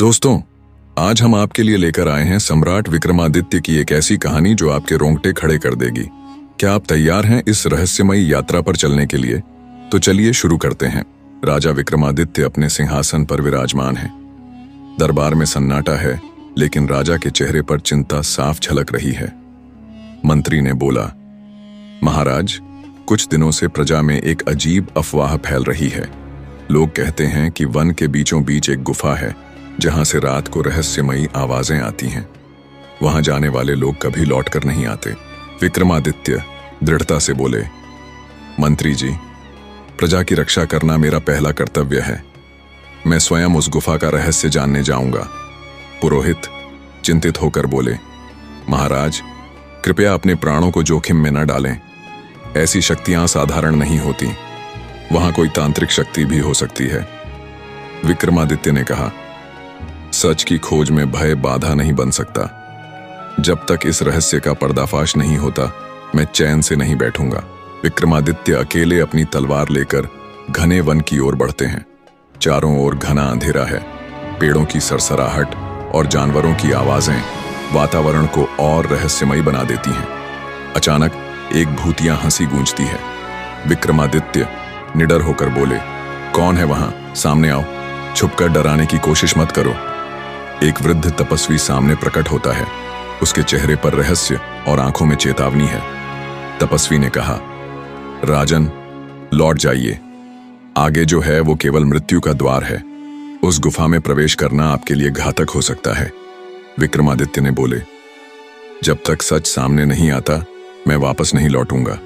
दोस्तों, आज हम आपके लिए लेकर आए हैं सम्राट विक्रमादित्य की एक ऐसी कहानी जो आपके रोंगटे खड़े कर देगी। क्या आप तैयार हैं इस रहस्यमयी यात्रा पर चलने के लिए? तो चलिए शुरू करते हैं। राजा विक्रमादित्य अपने सिंहासन पर विराजमान हैं। दरबार में सन्नाटा है, लेकिन राजा के चेहरे पर चिंता साफ झलक रही है। मंत्री ने बोला, महाराज, कुछ दिनों से प्रजा में एक अजीब अफवाह फैल रही है। लोग कहते हैं कि वन के बीचों बीच एक गुफा है जहां से रात को रहस्यमयी आवाजें आती हैं। वहां जाने वाले लोग कभी लौटकर नहीं आते। विक्रमादित्य दृढ़ता से बोले, मंत्री जी, प्रजा की रक्षा करना मेरा पहला कर्तव्य है। मैं स्वयं उस गुफा का रहस्य जानने जाऊंगा। पुरोहित चिंतित होकर बोले, महाराज, कृपया अपने प्राणों को जोखिम में न डालें। ऐसी शक्तियां साधारण नहीं होती। वहां कोई तांत्रिक शक्ति भी हो सकती है। विक्रमादित्य ने कहा, सच की खोज में भय बाधा नहीं बन सकता। जब तक इस रहस्य का पर्दाफाश नहीं होता, मैं चैन से नहीं बैठूंगा। विक्रमादित्य अकेले अपनी तलवार लेकर घने वन की ओर बढ़ते हैं। चारों ओर घना अंधेरा है। पेड़ों की सरसराहट और जानवरों की आवाजें वातावरण को और रहस्यमयी बना देती हैं। अचानक एक भूतिया हंसी गूंजती है। विक्रमादित्य निडर होकर बोले, कौन है वहां? सामने आओ। छुपकर डराने की कोशिश मत करो। एक वृद्ध तपस्वी सामने प्रकट होता है। उसके चेहरे पर रहस्य और आंखों में चेतावनी है। तपस्वी ने कहा, राजन, लौट जाइए। आगे जो है वो केवल मृत्यु का द्वार है। उस गुफा में प्रवेश करना आपके लिए घातक हो सकता है। विक्रमादित्य ने बोले, जब तक सच सामने नहीं आता, मैं वापस नहीं लौटूंगा।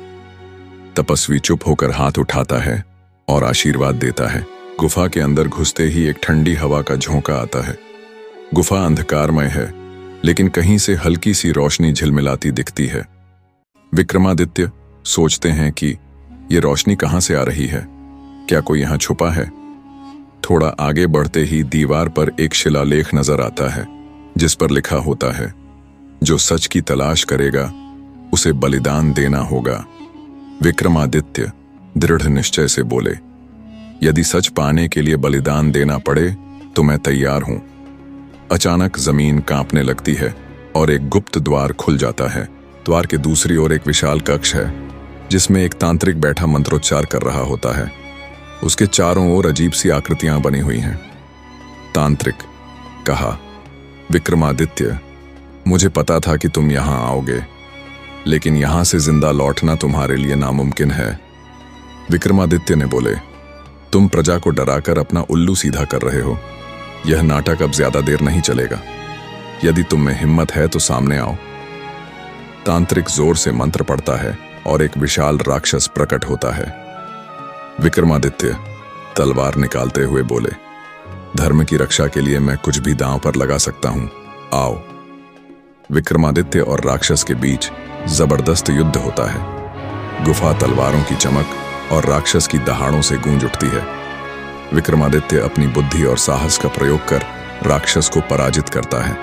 तपस्वी चुप होकर हाथ उठाता है और आशीर्वाद देता है। गुफा के अंदर घुसते ही एक ठंडी हवा का झोंका आता है। गुफा अंधकारमय है, लेकिन कहीं से हल्की सी रोशनी झिलमिलाती दिखती है। विक्रमादित्य सोचते हैं कि ये रोशनी कहां से आ रही है। क्या कोई यहां छुपा है? थोड़ा आगे बढ़ते ही दीवार पर एक शिलालेख नजर आता है, जिस पर लिखा होता है, जो सच की तलाश करेगा उसे बलिदान देना होगा। विक्रमादित्य दृढ़ निश्चय से बोले, यदि सच पाने के लिए बलिदान देना पड़े तो मैं तैयार हूं। अचानक जमीन कांपने लगती है और एक गुप्त द्वार खुल जाता है। द्वार के दूसरी ओर एक विशाल कक्ष है, जिसमें एक तांत्रिक बैठा मंत्रोच्चार कर रहा होता है। उसके चारों ओर अजीब सी आकृतियां बनी हुई हैं। तांत्रिक कहा, विक्रमादित्य, मुझे पता था कि तुम यहां आओगे, लेकिन यहां से जिंदा लौटना तुम्हारे लिए नामुमकिन है। विक्रमादित्य ने बोले, तुम प्रजा को डराकर अपना उल्लू सीधा कर रहे हो। यह नाटक अब ज्यादा देर नहीं चलेगा। यदि तुम में हिम्मत है तो सामने आओ। तांत्रिक जोर से मंत्र पढ़ता है और एक विशाल राक्षस प्रकट होता है। विक्रमादित्य तलवार निकालते हुए बोले, धर्म की रक्षा के लिए मैं कुछ भी दांव पर लगा सकता हूं। आओ। विक्रमादित्य और राक्षस के बीच जबरदस्त युद्ध होता है। गुफा तलवारों की चमक और राक्षस की दहाड़ों से गूंज उठती है। विक्रमादित्य अपनी बुद्धि और साहस का प्रयोग कर राक्षस को पराजित करता है।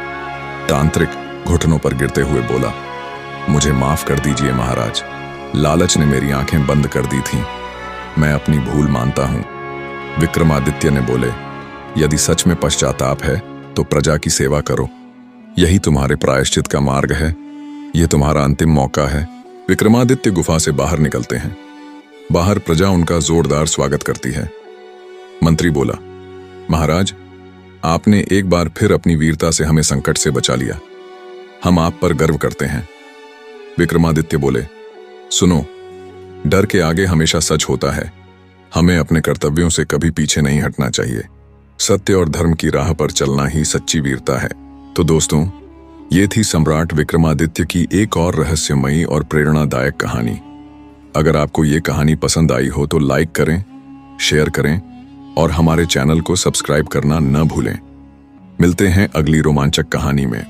तांत्रिक घुटनों पर गिरते हुए बोला, मुझे माफ कर दीजिए महाराज, लालच ने मेरी आंखें बंद कर दी थीं। मैं अपनी भूल मानता हूं। विक्रमादित्य ने बोले, यदि सच में पश्चाताप है तो प्रजा की सेवा करो। यही तुम्हारे प्रायश्चित का मार्ग है। यह तुम्हारा अंतिम मौका है। विक्रमादित्य गुफा से बाहर निकलते हैं। बाहर प्रजा उनका जोरदार स्वागत करती है। मंत्री बोला, महाराज, आपने एक बार फिर अपनी वीरता से हमें संकट से बचा लिया। हम आप पर गर्व करते हैं। विक्रमादित्य बोले, सुनो, डर के आगे हमेशा सच होता है। हमें अपने कर्तव्यों से कभी पीछे नहीं हटना चाहिए। सत्य और धर्म की राह पर चलना ही सच्ची वीरता है। तो दोस्तों, ये थी सम्राट विक्रमादित्य की एक और रहस्यमयी और प्रेरणादायक कहानी। अगर आपको ये कहानी पसंद आई हो तो लाइक करें, शेयर करें और हमारे चैनल को सब्सक्राइब करना न भूलें। मिलते हैं अगली रोमांचक कहानी में।